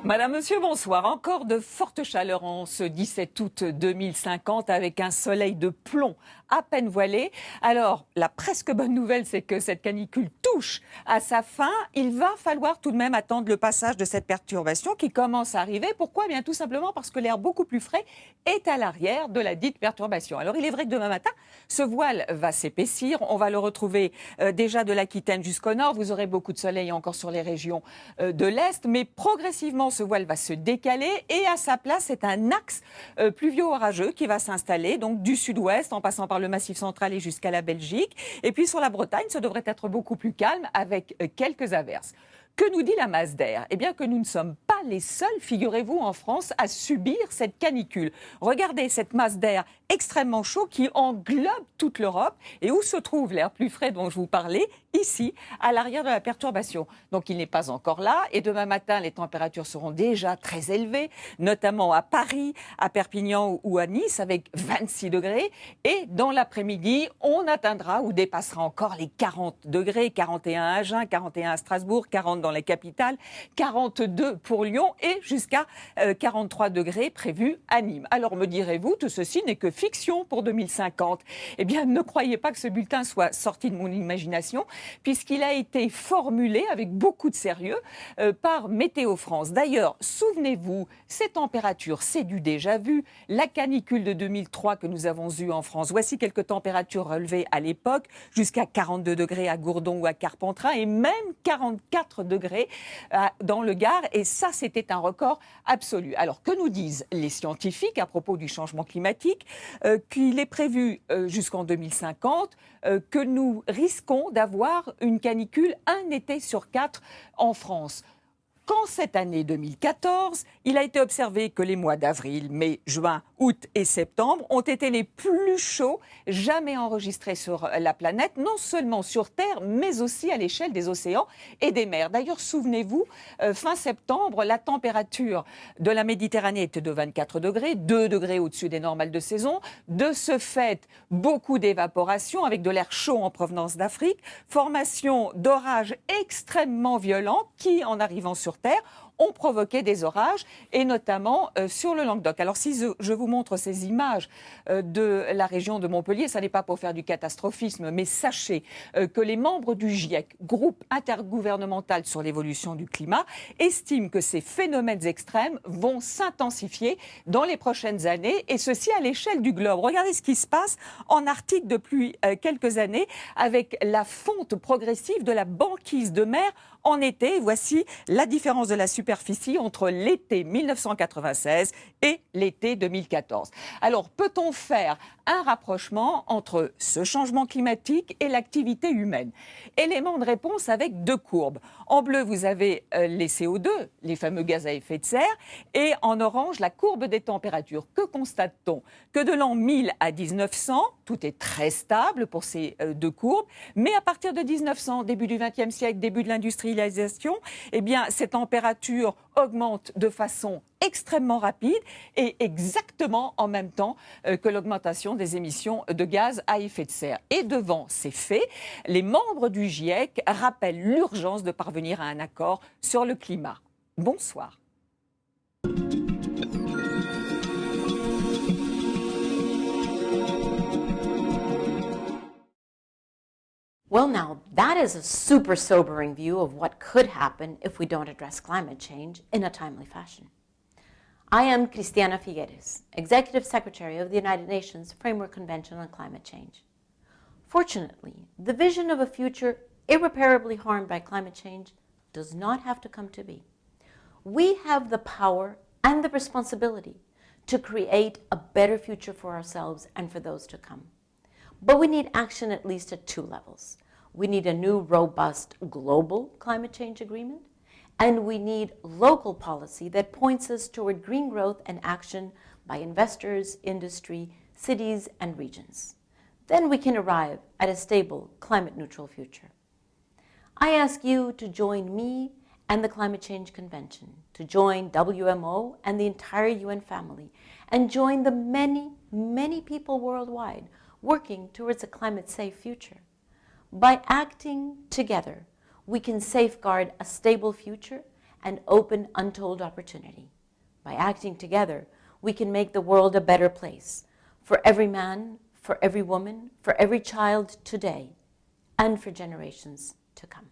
Madame, Monsieur, bonsoir. Encore de fortes chaleurs en ce 17 août 2050 avec un soleil de plomb à peine voilé. Alors, la presque bonne nouvelle, c'est que cette canicule touche à sa fin. Il va falloir tout de même attendre le passage de cette perturbation qui commence à arriver. Pourquoi? Eh bien, tout simplement parce que l'air beaucoup plus frais est à l'arrière de la dite perturbation. Alors, il est vrai que demain matin, ce voile va s'épaissir. On va le retrouver déjà de l'Aquitaine jusqu'au nord. Vous aurez beaucoup de soleil encore sur les régions de l'Est, mais progressivement, ce voile va se décaler et à sa place, c'est un axe pluvio-orageux qui va s'installer, donc du sud-ouest en passant par le Massif central et jusqu'à la Belgique. Et puis sur la Bretagne, ça devrait être beaucoup plus calme avec quelques averses. Que nous dit la masse d'air? Eh bien que nous ne sommes pas les seuls, figurez-vous, en France, à subir cette canicule. Regardez cette masse d'air extrêmement chaud qui englobe toute l'Europe. Et où se trouve l'air plus frais dont je vous parlais? Ici, à l'arrière de la perturbation. Donc il n'est pas encore là. Et demain matin, les températures seront déjà très élevées, notamment à Paris, à Perpignan ou à Nice, avec 26 degrés. Et dans l'après-midi, on atteindra ou dépassera encore les 40 degrés, 41 à Agen, 41 à Strasbourg, 40 dans les capitales, 42 pour Lyon et jusqu'à 43 degrés prévus à Nîmes. Alors me direz-vous, tout ceci n'est que fiction pour 2050. Eh bien, ne croyez pas que ce bulletin soit sorti de mon imagination, puisqu'il a été formulé avec beaucoup de sérieux par Météo France. D'ailleurs, souvenez-vous, ces températures, c'est du déjà vu. La canicule de 2003 que nous avons eue en France, voici quelques températures relevées à l'époque, jusqu'à 42 degrés à Gourdon ou à Carpentras et même 44 degrés dans le Gard. Et ça, c'était un record absolu. Alors, que nous disent les scientifiques à propos du changement climatique? Qu'il est prévu jusqu'en 2050 que nous risquons d'avoir une canicule un été sur 4 en France. Qu'en cette année 2014, il a été observé que les mois d'avril, mai, juin, août et septembre ont été les plus chauds jamais enregistrés sur la planète, non seulement sur Terre, mais aussi à l'échelle des océans et des mers. D'ailleurs, souvenez-vous, fin septembre, la température de la Méditerranée était de 24 degrés, 2 degrés au-dessus des normales de saison. De ce fait, beaucoup d'évaporation avec de l'air chaud en provenance d'Afrique, formation d'orages extrêmement violents qui, en arrivant sur Terre, ont provoqué des orages, et notamment sur le Languedoc. Alors si je vous montre ces images de la région de Montpellier, ça n'est pas pour faire du catastrophisme, mais sachez que les membres du GIEC, groupe intergouvernemental sur l'évolution du climat, estiment que ces phénomènes extrêmes vont s'intensifier dans les prochaines années, et ceci à l'échelle du globe. Regardez ce qui se passe en Arctique depuis quelques années, avec la fonte progressive de la banquise de mer en été. Voici la différence de la superficie entre l'été 1996 et l'été 2014. Alors, peut-on faire un rapprochement entre ce changement climatique et l'activité humaine? Élément de réponse avec deux courbes. En bleu, vous avez les CO2, les fameux gaz à effet de serre, et en orange, la courbe des températures. Que constate-t-on? Que de l'an 1000 à 1900, tout est très stable pour ces deux courbes, mais à partir de 1900, début du XXe siècle, début de l'industrialisation, eh bien, ces températures augmentent de façon extrêmement rapide et exactement en même temps que l'augmentation des émissions de gaz à effet de serre. Et devant ces faits, les membres du GIEC rappellent l'urgence de parvenir à un accord sur le climat. Bonsoir. Well, now, that is a super sobering view of what could happen if we don't address climate change in a timely fashion. I am Cristiana Figueres, Executive Secretary of the United Nations Framework Convention on Climate Change. Fortunately, the vision of a future irreparably harmed by climate change does not have to come to be. We have the power and the responsibility to create a better future for ourselves and for those to come. But we need action at least at two levels. We need a new, robust global climate change agreement, and we need local policy that points us toward green growth and action by investors, industry, cities, and regions. Then we can arrive at a stable, climate-neutral future. I ask you to join me and the Climate Change Convention, to join WMO and the entire UN family, and join the many, many people worldwide working towards a climate-safe future. By acting together, we can safeguard a stable future and open untold opportunity. By acting together, we can make the world a better place for every man, for every woman, for every child today, and for generations to come.